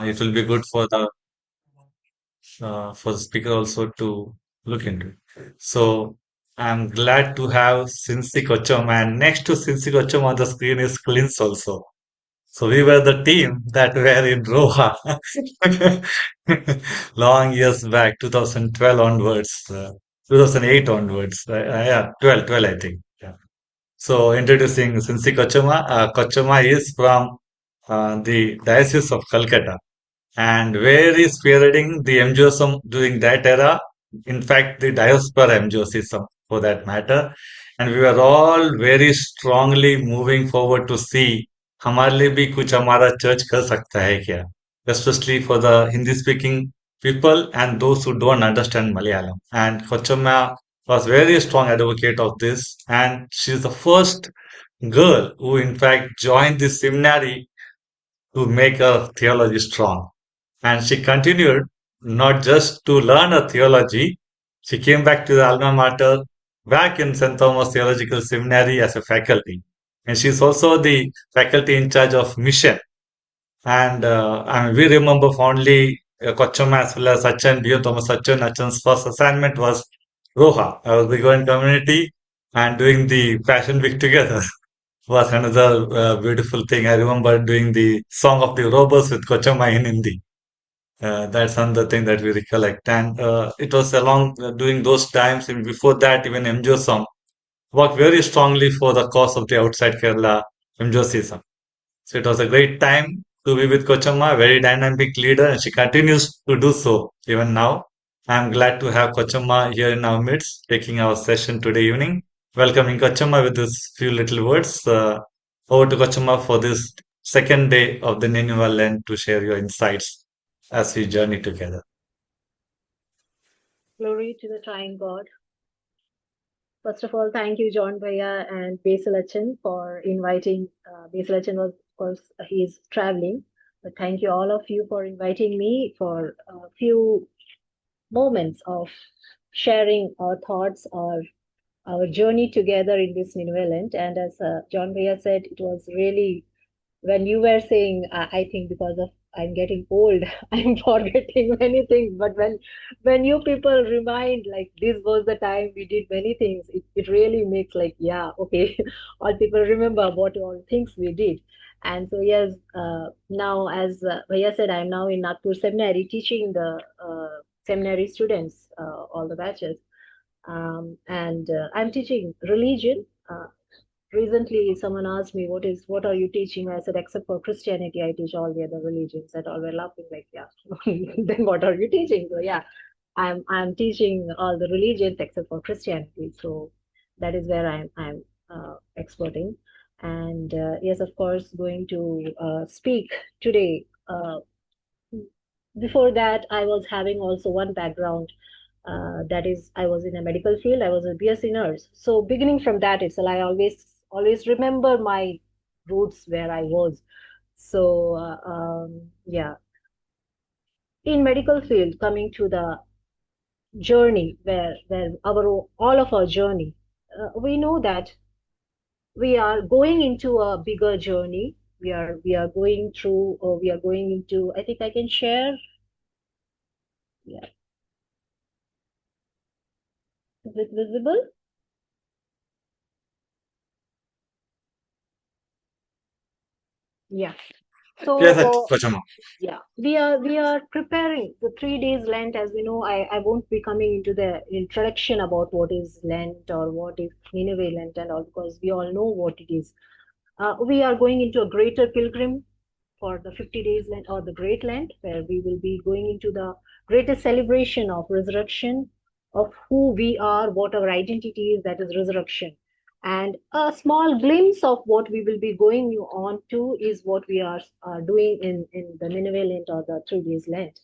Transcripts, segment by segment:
It will be good for the speaker also to look into it. So I'm glad to have Cincy Kochamma, and next to Cincy Kochamma on the screen is Clins also. So we were the team that were in Roha long years back, 2012 onwards, 2008 onwards. Yeah, 12, I think. Yeah. So introducing Cincy Kochamma. Kochamma is from the Diocese of Calcutta and very spearheading the MJOism during that era. In fact, the diaspora MJOism for that matter. And we were all very strongly moving forward to see हमारे लिए भी कुछ हमारा church कर सकता है क्या, especially for the Hindi speaking people and those who don't understand Malayalam. And Kochama was very strong advocate of this, and she's the first girl who in fact joined the seminary to make her theology strong. And she continued not just to learn a theology, she came back to the alma mater back in St. Thomas Theological Seminary as a faculty. And she's also the faculty in charge of mission. And we remember fondly Kochamma as well as Sachin, B.O. Thomas Sachin. Sachin's first assignment was Roha, our Bigoin community, and doing the Passion Week together was another beautiful thing. I remember doing the Song of the Robbers with Kochamma in Hindi. That's another thing that we recollect. And it was along during those times, and before that, even MJO song worked very strongly for the cause of the outside Kerala MJO season. So it was a great time to be with Kochamma, a very dynamic leader, and she continues to do so even now. I'm glad to have Kochamma here in our midst, taking our session today evening. Welcoming Kochamma with this few little words. Over to Kochamma for this second day of the Nineveh Lent to share your insights as we journey together. Glory to the Triune God. First of all, thank you, John Bhaiya and Basilachan, for inviting. Basilachan was, of course, he is traveling, but thank you all of you for inviting me for a few moments of sharing our thoughts, our journey together in this Nineveh. And as John Bhaiya said, it was really when you were saying, I think because of I'm getting old, I'm forgetting many things. But when you people remind like this was the time we did many things, it really makes like, yeah, okay, all people remember what all things we did. And so yes, now as Bhaiya said, I'm now in Nagpur Seminary teaching the seminary students, all the batches. And I'm teaching religion. Recently someone asked me what are you teaching. I said except for Christianity I teach all the other religions. That all were laughing like, yeah. Then what are you teaching? So yeah, I'm teaching all the religions except for Christianity. So that is where I'm experting. And yes, of course, going to speak today. Before that I was having also one background, that is I was in a medical field. I was a BSc nurse. So beginning from that itself, I always remember my roots where I was. So yeah, in medical field, coming to the journey where our all of our journey, we know that we are going into a bigger journey. We are going through, or we are going into. I think I can share. Yeah, is it visible? Yeah. So Yes, Kochamma. yeah, we are preparing the 3 days Lent. As we know, I won't be coming into the introduction about what is Lent or what is Nineveh Lent and all, because we all know what it is. We are going into a greater pilgrim for the 50 days Lent or the Great Lent, where we will be going into the greatest celebration of resurrection, of who we are, what our identity is, that is resurrection. And a small glimpse of what we will be going on to is what we are doing in the Nineveh Lent or the 3 days Lent.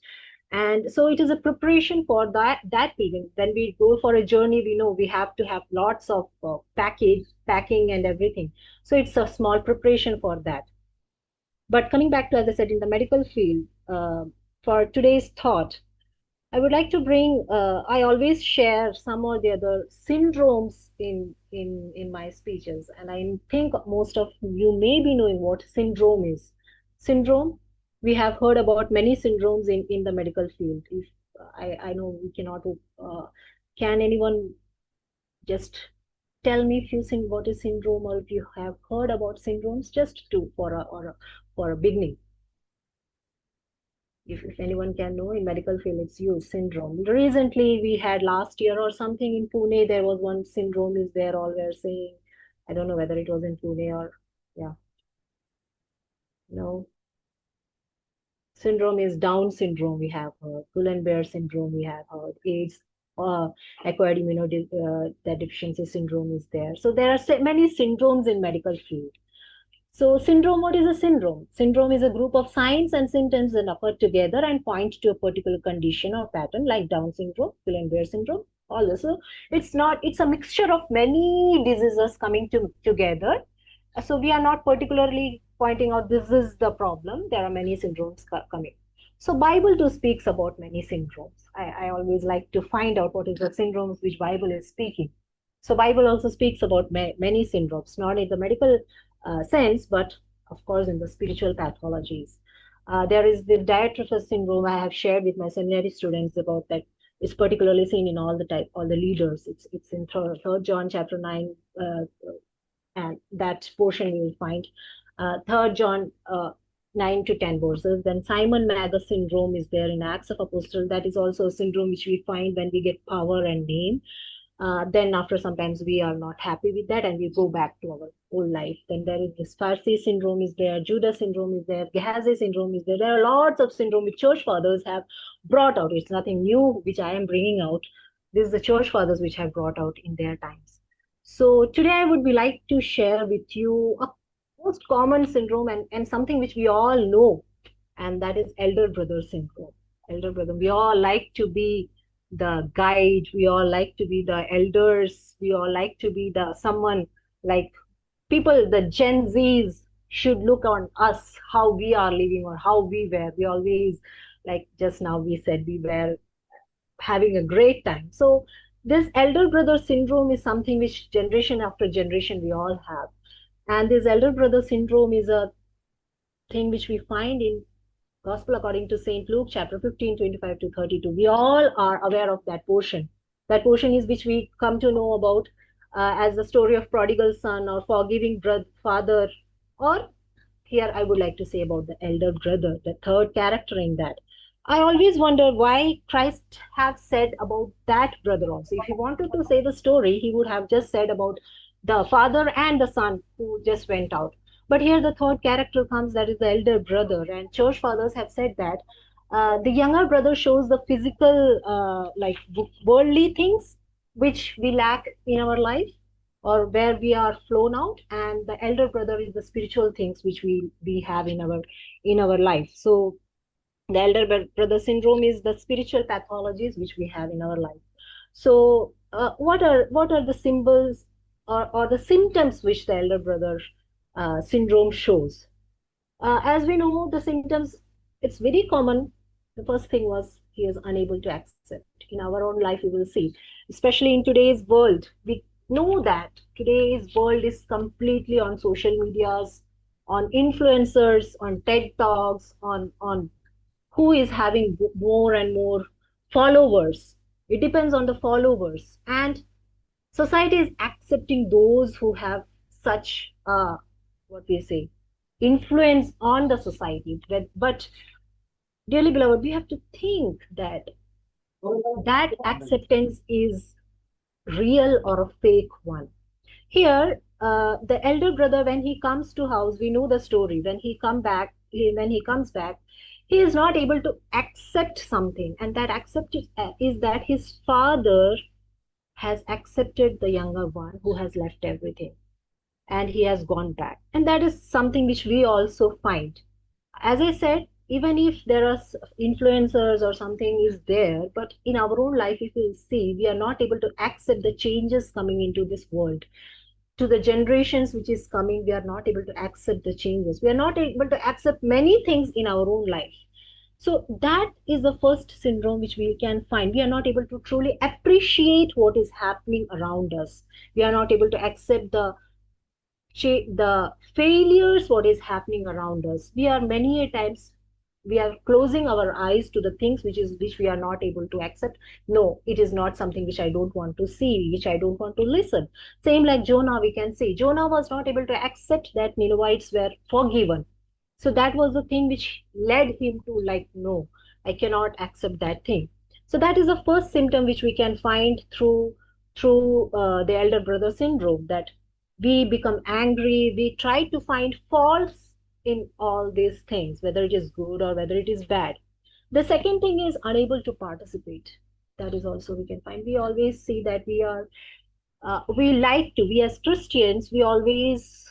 And so it is a preparation for that period. When we go for a journey, we know we have to have lots of packing and everything. So it's a small preparation for that. But coming back to, as I said, in the medical field, for today's thought, I would like to bring. I always share some or the other syndromes in my speeches, and I think most of you may be knowing what syndrome is. Syndrome. We have heard about many syndromes in the medical field. If I know we cannot, can anyone just tell me if you think what is syndrome, or if you have heard about syndromes, just to for a beginning. If anyone can know, in medical field it's used syndrome. Recently we had last year or something in Pune, there was one syndrome is there, all were saying. I don't know whether it was in Pune or, yeah, no. Syndrome is Down syndrome, we have heard. Guillain-Barré syndrome, we have heard. AIDS, acquired immunodeficiency syndrome is there. So there are many syndromes in medical field. So syndrome, what is a syndrome? Syndrome is a group of signs and symptoms that occur together and point to a particular condition or pattern, like Down syndrome, Guillain-Barré syndrome, all this. So it's a mixture of many diseases coming together. So we are not particularly pointing out this is the problem. There are many syndromes coming. So Bible too speaks about many syndromes. I always like to find out what is the syndromes which Bible is speaking. So Bible also speaks about many syndromes, not in the medical sense, but of course in the spiritual pathologies. There is the Diotrephes syndrome. I have shared with my seminary students about that. It's particularly seen in all the leaders. It's in third John chapter 9, and that portion you will find. Third John 9 to 10 verses. Then Simon Magus syndrome is there in Acts of Apostles. That is also a syndrome which we find when we get power and name. Then after sometimes we are not happy with that and we go back to our old life. Then there is this Pharisee syndrome is there, Judas syndrome is there, Gehazi syndrome is there. There are lots of syndrome which church fathers have brought out. It's nothing new which I am bringing out. This is the church fathers which have brought out in their times. So today I would be like to share with you a most common syndrome, and something which we all know, and that is elder brother syndrome. Elder brother, we all like to be the guide, we all like to be the elders, we all like to be the someone, like people, the Gen Zs should look on us, how we are living or how we were. We always, like just now we said, we were having a great time. So this elder brother syndrome is something which generation after generation we all have. And this elder brother syndrome is a thing which we find in Gospel according to St. Luke, chapter 15, 25 to 32. We all are aware of that portion. That portion is which we come to know about as the story of prodigal son or forgiving brother, father, or here I would like to say about the elder brother, the third character in that. I always wonder why Christ have said about that brother also. If he wanted to say the story, he would have just said about the father and the son who just went out. But here the third character comes, that is the elder brother. And church fathers have said that the younger brother shows the physical, like worldly things which we lack in our life or where we are flown out, and the elder brother is the spiritual things which we have in our life. So the elder brother syndrome is the spiritual pathologies which we have in our life. So what are the symbols or the symptoms which the elder brother syndrome shows? As we know, the symptoms, it's very common. The first thing was he is unable to accept. In our own life, we will see, especially in today's world, we know that today's world is completely on social medias, on influencers, on TED Talks, on who is having more and more followers. It depends on the followers. And society is accepting those who have such what we say influence on the society, but dearly beloved, we have to think that that acceptance is real or a fake one. Here the elder brother, when he comes to house, we know the story. When he comes back, he is not able to accept something, and that accept is that his father has accepted the younger one who has left everything, and he has gone back. And that is something which we also find. As I said, even if there are influencers or something is there, but in our own life, if you see, we are not able to accept the changes coming into this world. To the generations which is coming, we are not able to accept the changes. We are not able to accept many things in our own life. So that is the first syndrome which we can find. We are not able to truly appreciate what is happening around us. We are not able to accept the failures what is happening around us. We are many a times we are closing our eyes to the things which we are not able to accept. No, it is not something which I don't want to see, which I don't want to listen. Same like Jonah, we can say Jonah was not able to accept that Ninevites were forgiven. So that was the thing which led him to, like, no, I cannot accept that thing. So that is the first symptom which we can find through the elder brother syndrome, that we become angry, we try to find faults in all these things, whether it is good or whether it is bad. The second thing is unable to participate. That is also we can find. We always see that we like to, we as Christians, we always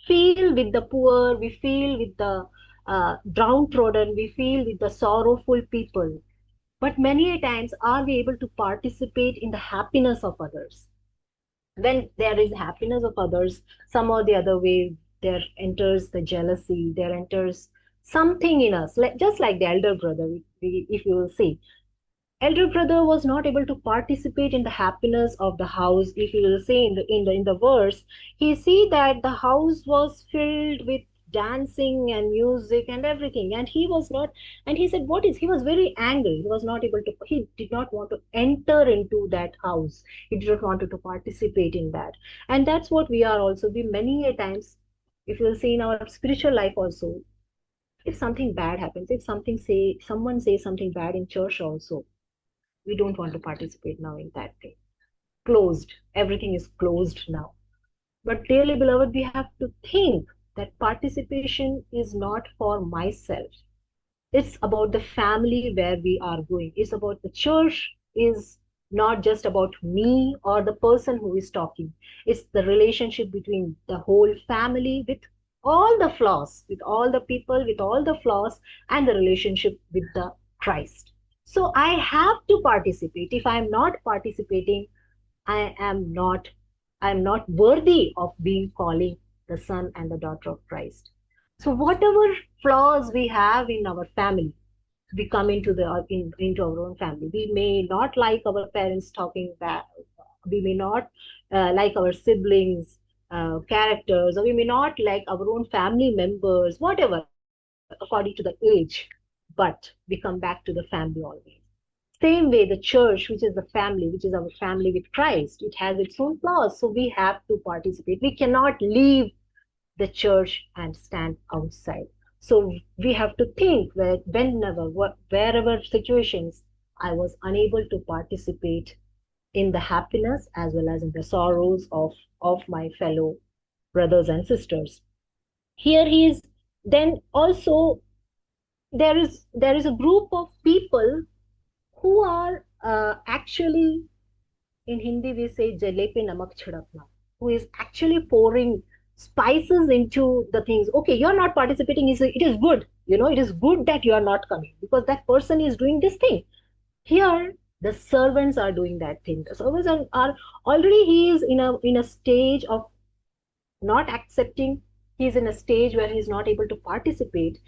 feel with the poor, we feel with the downtrodden, we feel with the sorrowful people. But many a times, are we able to participate in the happiness of others? When there is happiness of others, some or the other way, there enters the jealousy, there enters something in us, like just like the elder brother, if you will see, elder brother was not able to participate in the happiness of the house. If you will say in the verse, he see that the house was filled with dancing and music and everything, and he was not. And he said, what is, he was very angry, he was not able to, he did not want to enter into that house, he did not want to participate in that. And that's what we are also, we many a times, if you will see in our spiritual life also, if something bad happens, if someone says something bad in church also, we don't want to participate now in that thing. Closed. Everything is closed now. But dearly beloved, we have to think that participation is not for myself. It's about the family where we are going. It's about the church, is not just about me or the person who is talking. It's the relationship between the whole family with all the flaws, with all the people, with all the flaws, and the relationship with the Christ. So I have to participate. If I'm not participating, I am not, I'm not worthy of being calling the son and the daughter of Christ. So whatever flaws we have in our family, we come into our own family. We may not like our parents talking back. We may not like our siblings' characters, or we may not like our own family members, whatever, according to the age. But we come back to the family always. Same way, the church, which is the family, which is our family with Christ, it has its own flaws. So we have to participate. We cannot leave the church and stand outside. So we have to think that whenever, wherever situations, I was unable to participate in the happiness as well as in the sorrows of my fellow brothers and sisters. Here he is. Then also there is a group of people who are actually, in Hindi we say jale pe namak chhidakna, who is actually pouring spices into the things. Okay, you're not participating, it is good. It is good that you are not coming because that person is doing this thing. Here, the servants are doing that thing. The servants are already, he is in a stage of not accepting. He is in a stage where he is not able to participate.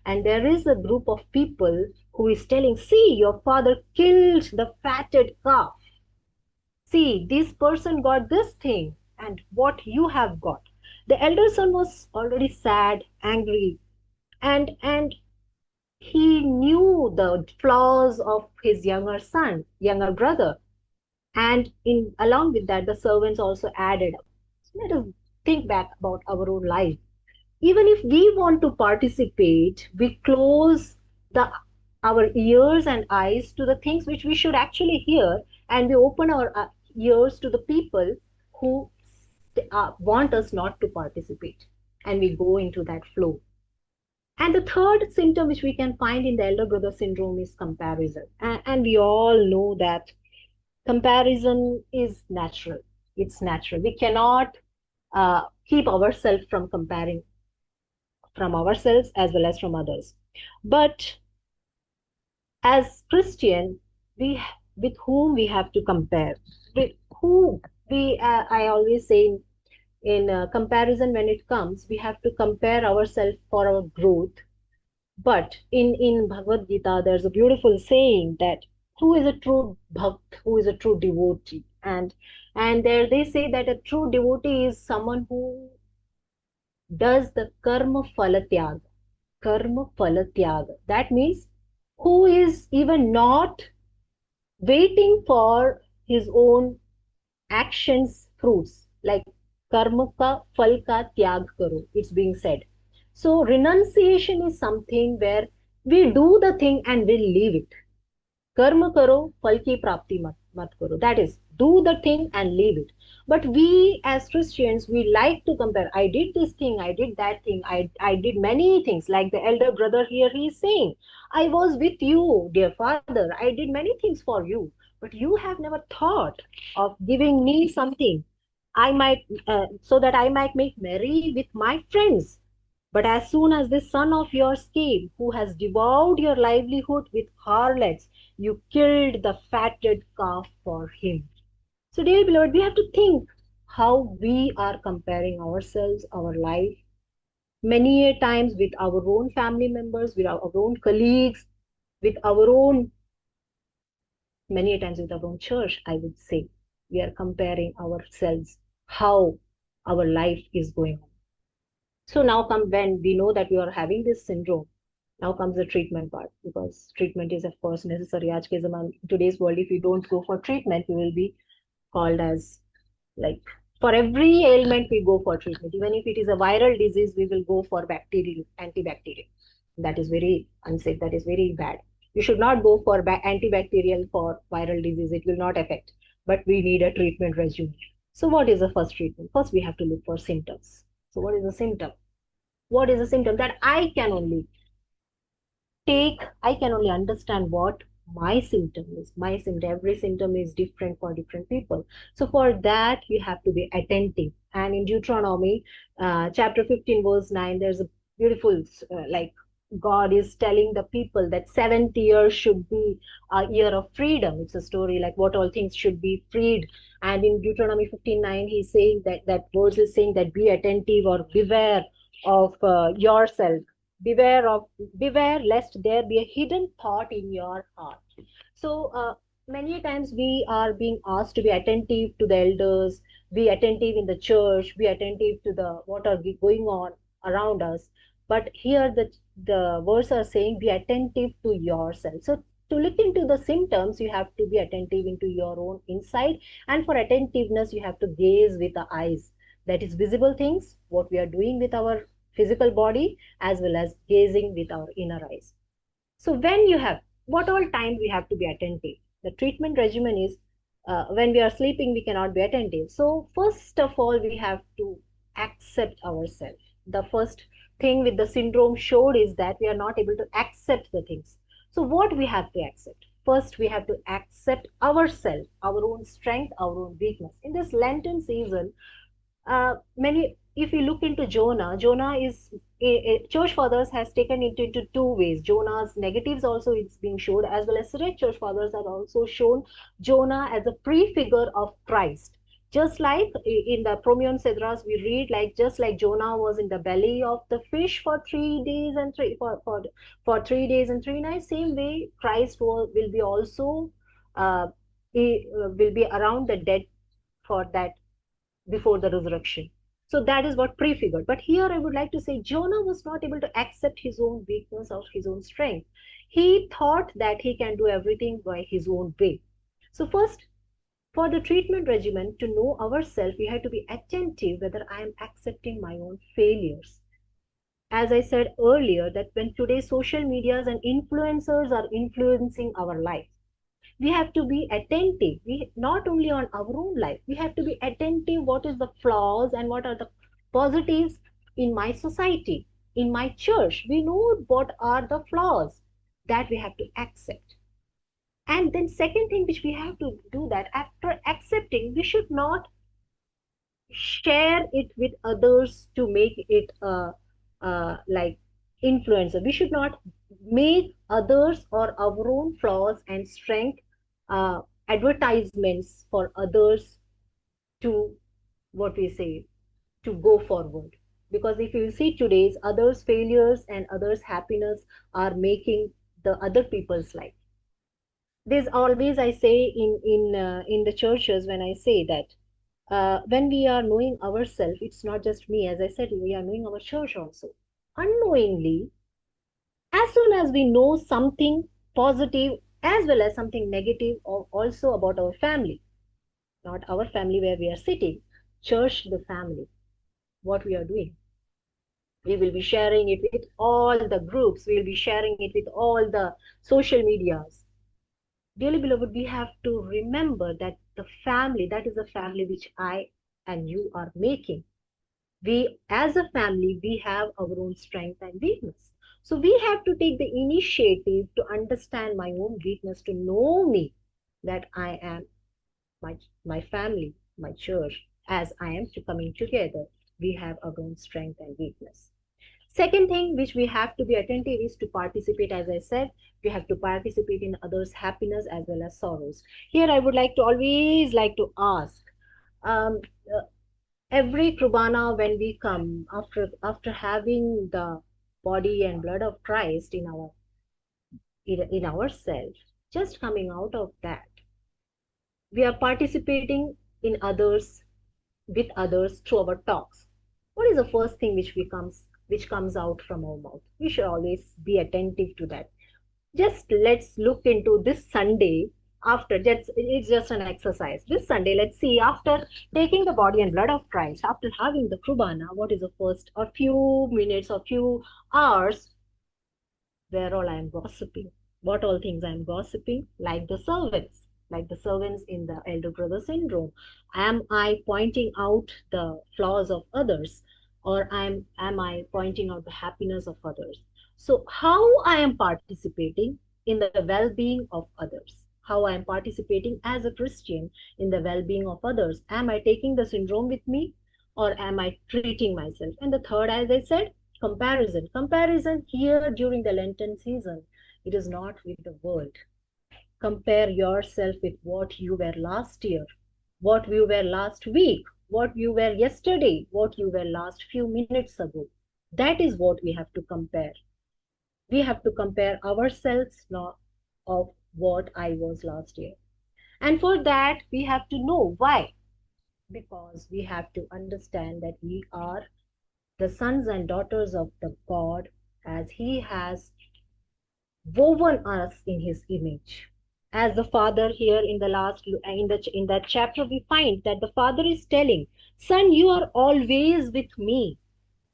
And there is a group of people who is telling, see, your father killed the fatted calf. See, this person got this thing, and what you have got. The elder son was already sad, angry, and he knew the flaws of his younger brother. And in along with that, the servants also added up. Let us think back about our own life. Even if we want to participate, we close the our ears and eyes to the things which we should actually hear, and we open our ears to the people who want us not to participate, and we go into that flow. And the third symptom which we can find in the elder brother syndrome is comparison. And we all know that comparison is natural. It's natural. We cannot keep ourselves from comparing from ourselves as well as from others. But as Christian, we with whom we have to compare, with who I always say in comparison, when it comes, we have to compare ourselves for our growth. But in Bhagavad Gita, there's a beautiful saying that who is a true bhakt, who is a true devotee, and there they say that a true devotee is someone who does the karma phala tyag. karma phala tyaga. That means who is even not waiting for his own actions fruits, like karma ka phal ka tyag karo, it's being said. So renunciation is something where we do the thing and we leave it. कर्म करो फल की प्राप्ति मत करो, that is, do the thing and leave it. But we as Christians, we like to compare. I did this thing, I did that thing, I did many things, like the elder brother here, he is saying, I was with you, dear father, I did many things for you, but you have never thought of giving me something, I might so that I might make merry with my friends. But as soon as this son of yours came, who has devoured your livelihood with harlots, you killed the fatted calf for him. So, dear beloved, we have to think how we are comparing ourselves, our life, many a times with our own family members, with our own colleagues, with our own, many a times with our own church, I would say. We are comparing ourselves, how our life is going on. So now come when we know that we are having this syndrome. Now comes the treatment part, because treatment is of course necessary. आज के zaman, today's world, if we don't go for treatment, we will be called as, like, for every ailment we go for treatment. Even if it is a viral disease, we will go for bacterial antibacterial. That is very unsafe. That is very bad. You should not go for antibacterial for viral disease. It will not affect. But we need a treatment regimen. So what is the first treatment? First, we have to look for symptoms. So what is the symptom? What is a symptom that I can only take, I can only understand what my symptom is. My symptom, every symptom is different for different people. So for that, you have to be attentive. And in Deuteronomy, chapter 15, verse 9, there's a beautiful, like, God is telling the people that seventh year should be a year of freedom. It's a story like what all things should be freed. And in Deuteronomy 15:9, he's saying that verse is saying that be attentive or beware of yourself. Beware of, beware lest there be a hidden thought in your heart. So many times we are being asked to be attentive to the elders, be attentive in the church, be attentive to the what are going on around us. But here the words are saying be attentive to yourself. So to look into the symptoms, you have to be attentive into your own inside, and for attentiveness, you have to gaze with the eyes. That is visible things, what we are doing with our physical body, as well as gazing with our inner eyes. So when you have, what all time we have to be attentive. The treatment regimen is, when we are sleeping, we cannot be attentive. So first of all, we have to accept ourselves. The first thing with the syndrome showed is that we are not able to accept the things. So what we have to accept? First, we have to accept ourselves, our own strength, our own weakness. In this Lenten season, many, if you look into Jonah is church fathers has taken it into two ways. Jonah's negatives also it's being showed, as well as today church fathers have also shown Jonah as a prefigure of Christ. Just like in the Promeon Cedras, we read, like, just like Jonah was in the belly of the fish for 3 days and three for 3 days and 3 nights, same way Christ will be also uh, he will be around the dead for that, before the resurrection. So that is what prefigured. But here I would like to say Jonah was not able to accept his own weakness or his own strength. He thought that he can do everything by his own way. So, first, for the treatment regimen, to know ourselves, we have to be attentive whether I am accepting my own failures. As I said earlier, that when today's social medias and influencers are influencing our life, we have to be attentive, we not only on our own life, we have to be attentive what is the flaws and what are the positives in my society, in my church. We know what are the flaws that we have to accept. And then second thing which we have to do, that after accepting, we should not share it with others to make it like influencer. We should not make others or our own flaws and strength uh, advertisements for others to, what we say, to go forward. Because if you see today's others failures and others happiness are making the other people's life. There's always, I say, in the churches, when I say that when we are knowing ourselves, it's not just me, as I said, we are knowing our church also. Unknowingly, As soon as we know something positive as well as something negative also about our family, not our family where we are sitting, church, the family, what we are doing. We will be sharing it with all the groups, we will be sharing it with all the social medias. Dearly beloved, we have to remember that the family, that is a family which I and you are making. We, as a family, we have our own strength and weakness. So we have to take the initiative to understand my own weakness, to know me, that I am my, my family, my church, as I am to coming together. We have our own strength and weakness. Second thing which we have to be attentive is to participate, as I said, we have to participate in others' happiness as well as sorrows. Here I would like to always like to ask, um, uh, every Krubana when we come after having the body and blood of Christ in ourselves, just coming out of that, we are participating in others with others through our talks. What is the first thing which comes out from our mouth? We should always be attentive to that. Just let's look into this Sunday. After just it's just an exercise. This Sunday, let's see, after taking the body and blood of Christ, after having the Krubana, what is the first or few minutes or few hours where all I am gossiping, what all things I am gossiping, like the servants in the elder brother syndrome. Am I pointing out the flaws of others, or am I pointing out the happiness of others? So, how I am participating in the well being of others? How I am participating as a Christian in the well being of others? Am I taking the syndrome with me, or am I treating myself? And the third, as I said, comparison here during the Lenten season, it is not with the world. Compare yourself with what you were last year, what you were last week, what you were yesterday, what you were last few minutes ago. That is what we have to compare. We have to compare ourselves now of what I was last year. And for that we have to know why, because we have to understand that we are the sons and daughters of the God, as He has woven us in His image. As the Father here in the last in that chapter, we find that the Father is telling, "Son, you are always with me,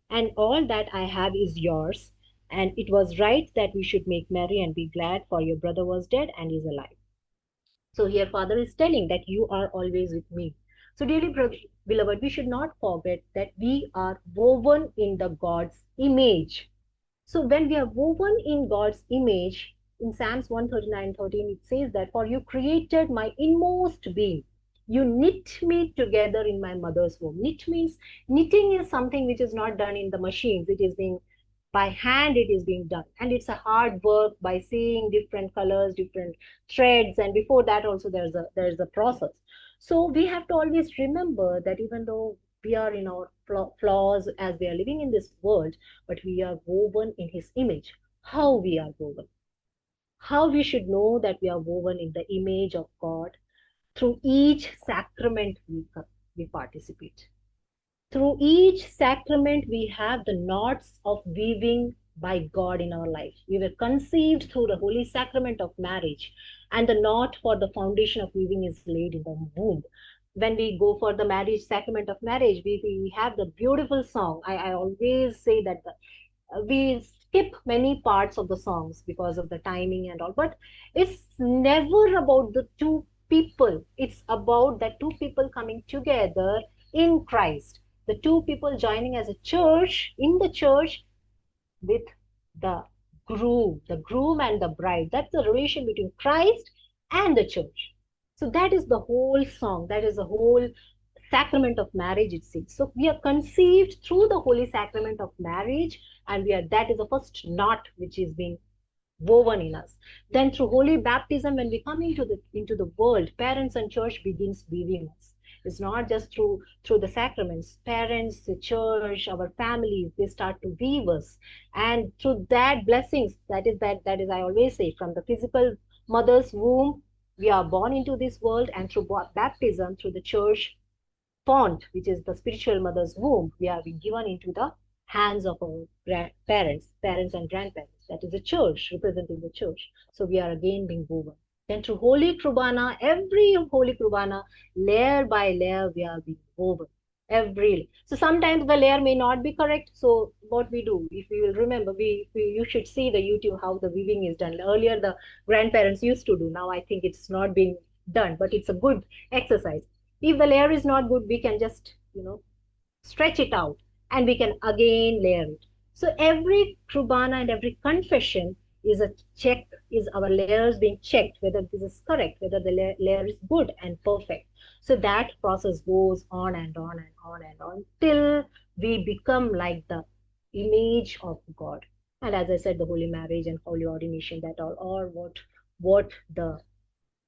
and all that I have is yours. And it was right that we should make merry and be glad, for your brother was dead and is alive." So here Father is telling that you are always with me. So dearly beloved, we should not forget that we are woven in the God's image. So when we are woven in God's image, in Psalms 139:13, it says that, "For you created my inmost being. You knit me together in my mother's womb." Knitting is something which is not done in the machines. It is being by hand, it is being done. And it's a hard work by seeing different colors, different threads. And before that also there's a process. So we have to always remember that even though we are in our flaws as we are living in this world, but we are woven in His image. How we are woven, how we should know that we are woven in the image of God through each sacrament we participate. Through each sacrament, we have the knots of weaving by God in our life. We were conceived through the holy sacrament of marriage, and the knot for the foundation of weaving is laid in the womb. When we go for the marriage sacrament of marriage, we have the beautiful song. I always say that we skip many parts of the songs because of the timing and all, but it's never about the two people. It's about the two people coming together in Christ, the two people joining as a church in the church with the the groom and the bride. That's the relation between Christ and the church. So that is the whole song, that is the whole sacrament of marriage, it says. So we are conceived through the holy sacrament of marriage, and we are that is the first knot which is being woven in us. Then through holy baptism, when we come into the world, parents and church begins weaving us. It's not just through the sacraments. Parents, the church, our families, they start to weave us. And through that blessings, that is I always say, from the physical mother's womb, we are born into this world, and through baptism, through the church font, which is the spiritual mother's womb, we are being given into the hands of our parents and grandparents. that is the church, representing the church. So we are again being woven. Then through Holy Krubana, every Holy Krubana, layer by layer, we are being woven. Every so sometimes the layer may not be correct. So what we do, if we will remember, you should see the YouTube how the weaving is done. Earlier the grandparents used to do. Now I think it's not being done, but it's a good exercise. If the layer is not good, we can just stretch it out, and we can again layer it. So every krubana and every confession is a check, is our layers being checked whether this is correct, whether the layer is good and perfect. So that process goes on and on and on and on till we become like the image of God. And as I said, the holy marriage and holy ordination, that all or what the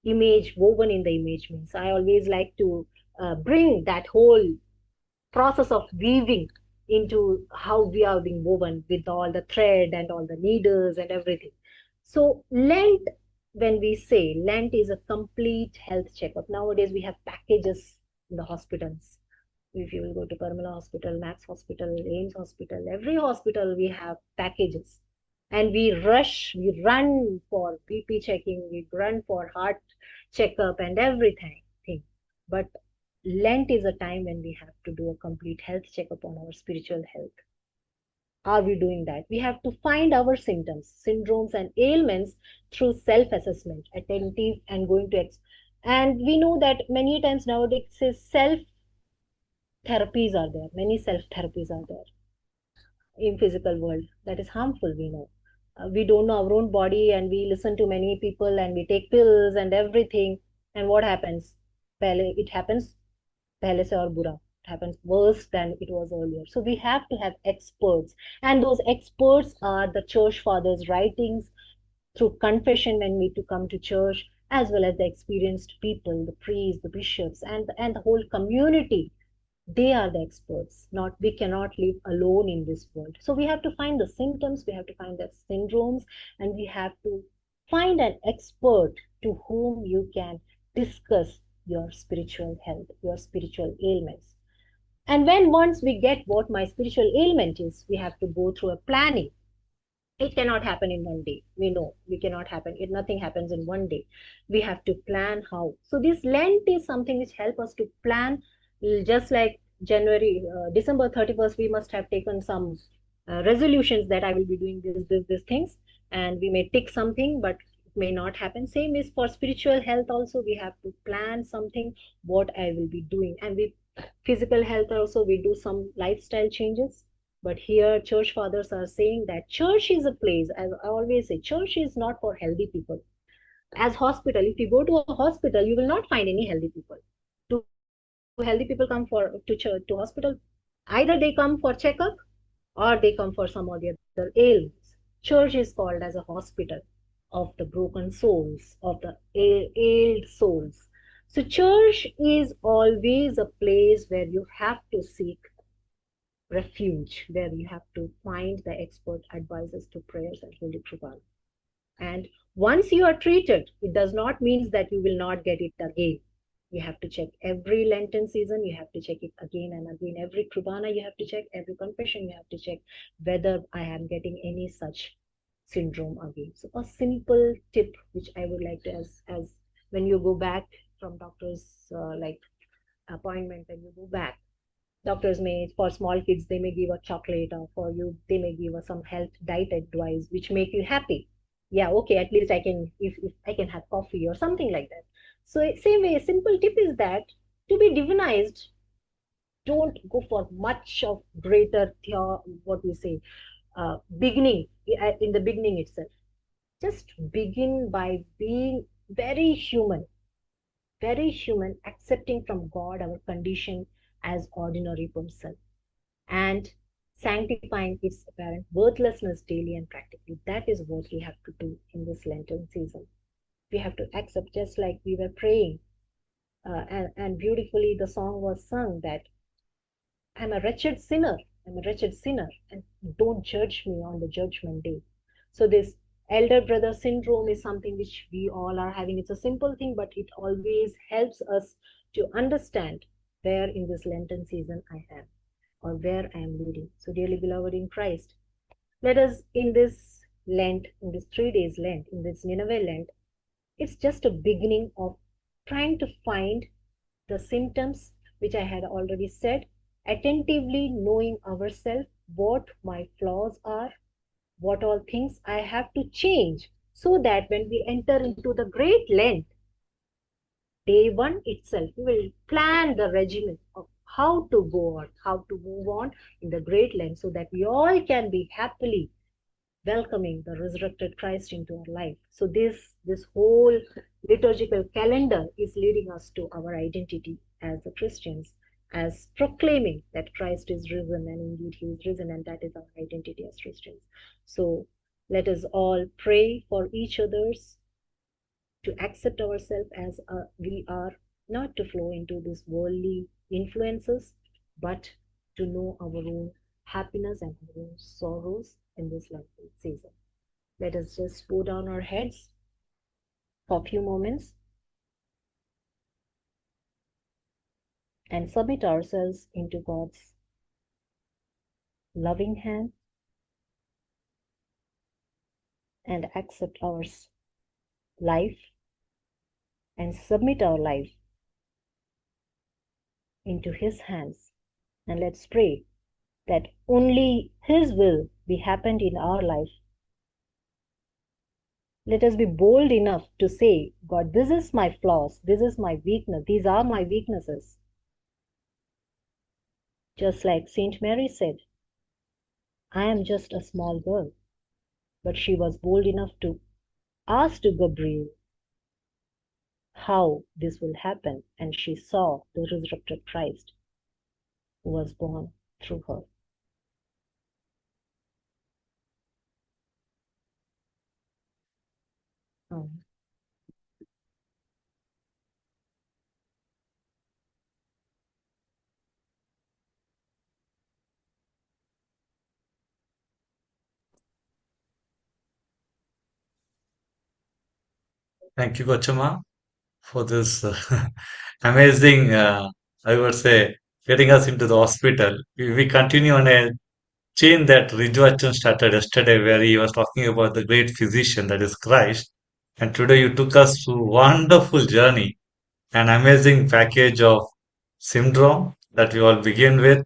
image woven in the image means. I always like to bring that whole process of weaving into how we are being woven with all the thread and all the needles and everything. So Lent, when we say Lent is a complete health checkup. Nowadays we have packages in the hospitals. If you will go to Parmala Hospital, Max Hospital, Ames Hospital, every hospital we have packages. And we run for BP checking, we run for heart checkup and everything. But Lent is a time when we have to do a complete health checkup on our spiritual health. Are we doing that? We have to find our symptoms, syndromes, and ailments through self assessment, attentive, and going to and we know that many times nowadays self therapies are there, many self therapies are there in physical world that is harmful. We know we don't know our own body, and we listen to many people, and we take pills and everything. And what happens? It happens pehle se aur bura. It happens worse than it was earlier. So we have to have experts, and those experts are the church fathers' writings through confession when we to come to church, as well as the experienced people, the priests, the bishops, and the whole community. They are the experts. Not we cannot live alone in this world. So we have to find the symptoms, we have to find the syndromes, and we have to find an expert to whom you can discuss your spiritual health, your spiritual ailments. And when once we get what my spiritual ailment is, we have to go through a planning. It cannot happen in one day. We know we cannot happen. Nothing happens in one day. We have to plan how. So this Lent is something which help us to plan. Just like January, December 31st, we must have taken some resolutions that I will be doing this things, and we may tick something, but it may not happen. Same is for spiritual health also. We have to plan something what I will be doing, and we physical health also we do some lifestyle changes. But here church fathers are saying that church is a place, as I always say, church is not for healthy people. As hospital, if you go to a hospital, you will not find any healthy people. Do healthy people come for to church, to hospital? Either they come for checkup, or they come for some or the other ailments. Church is called as a hospital of the broken souls, of the ailed souls. So church is always a place where you have to seek refuge, where you have to find the expert advisors to prayers and holy Kripal. And once you are treated, it does not mean that you will not get it again. You have to check every Lenten season, you have to check it again and again. Every Kribana you have to check, every confession you have to check whether I am getting any such syndrome again. So a simple tip which I would like to as when you go back from doctor's like appointment, when you go back, doctors may, for small kids, they may give a chocolate, or for you they may give a some health diet advice which make you happy. Yeah, okay, at least I can, if I can have coffee or something like that. So same way, a simple tip is that to be divinized, don't go for much of greater what we say, beginning in the beginning itself. Just begin by being very human, accepting from God our condition as ordinary person, and sanctifying its apparent worthlessness daily and practically. That is what we have to do in this Lenten season. We have to accept, just like we were praying, and beautifully the song was sung that I'm a wretched sinner, I'm a wretched sinner, and don't judge me on the judgment day. So, this elder brother syndrome is something which we all are having. It's a simple thing, but it always helps us to understand where in this Lenten season I am, or where I am leading. So, dearly beloved in Christ, let us in this Lent, in this 3 days Lent, in this Nineveh Lent, it's just a beginning of trying to find the symptoms which I had already said, attentively knowing ourselves, what my flaws are, what all things I have to change, so that when we enter into the great Lent, day one itself, we will plan the regimen of how to go on, how to move on in the great Lent, so that we all can be happily welcoming the resurrected Christ into our life. So this whole liturgical calendar is leading us to our identity as the Christians, as proclaiming that Christ is risen, and indeed he is risen, and that is our identity as Christians. So let us all pray for each others to accept ourselves as we are, not to flow into these worldly influences, but to know our own happiness and our own sorrows in this Lenten season. Let us just bow down our heads for a few moments and submit ourselves into God's loving hand and accept our life and submit our life into His hands. And let's pray that only His will be happened in our life. Let us be bold enough to say, God, this is my flaws, this is my weakness, these are my weaknesses. Just like Saint Mary said, I am just a small girl, but she was bold enough to ask to Gabriel how this will happen, and she saw the resurrected Christ who was born through her. Um, Thank you, Kochamma, for this amazing, I would say, getting us into the hospital. We continue on a chain that Rijwachan started yesterday, where he was talking about the great physician that is Christ. And today you took us through wonderful journey, an amazing package of syndrome that we all begin with,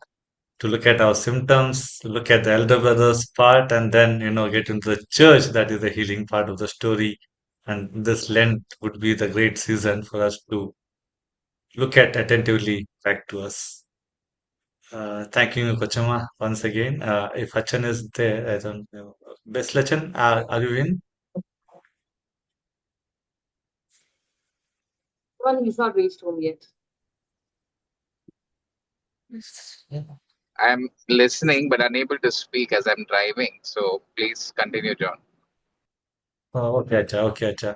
to look at our symptoms, to look at the elder brother's part, and then, get into the church that is the healing part of the story. And this Lent would be the great season for us to look at attentively back to us. Thank you, Kochama, once again. If Hachan is there, I don't know. Best Lachan, are you in? Well, he's not reached home yet. Yeah. I'm listening but unable to speak as I'm driving. So please continue, John. Oh, okay, Acha, okay, Acha.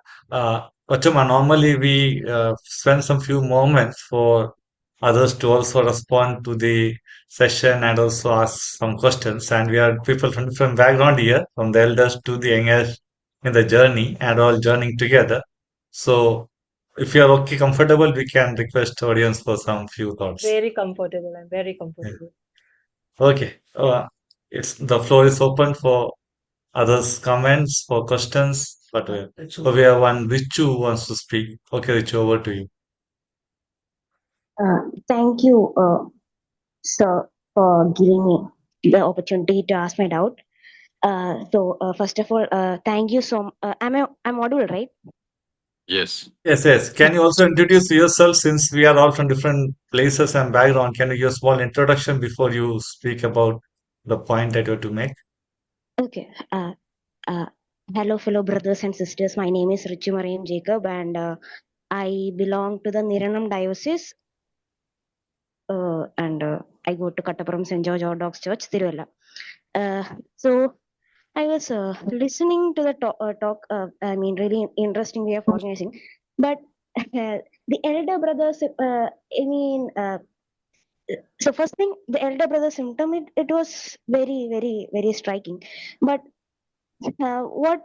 Kochama, normally we spend some few moments for others to also respond to the session and also ask some questions. And we are people from different background here, from the elders to the youngest in the journey, and all journeying together. So, if you are okay, comfortable, we can request audience for some few thoughts. Very comfortable. I'm very Yeah. comfortable. Okay. It's the floor is open for others' comments, for questions. But so we have one Richu who wants to speak. Okay, Richu, over to you. Thank you, sir, for giving me the opportunity to ask my doubt. First of all, thank you so. I'm audible, right? Yes. Yes, yes. Can you also introduce yourself since we are all from different places and background? Can you give a small introduction before you speak about the point that you have to make? Okay. Uh, Hello, fellow brothers and sisters. My name is Richu Mariam Jacob, and I belong to the Niranam Diocese. And I go to Kattapuram St. George Orthodox Church, Tiruvalla. So I was listening to the talk. I mean, really interesting way of organizing. But the elder brothers, so first thing, the elder brother symptom, it was very, very, very striking. But what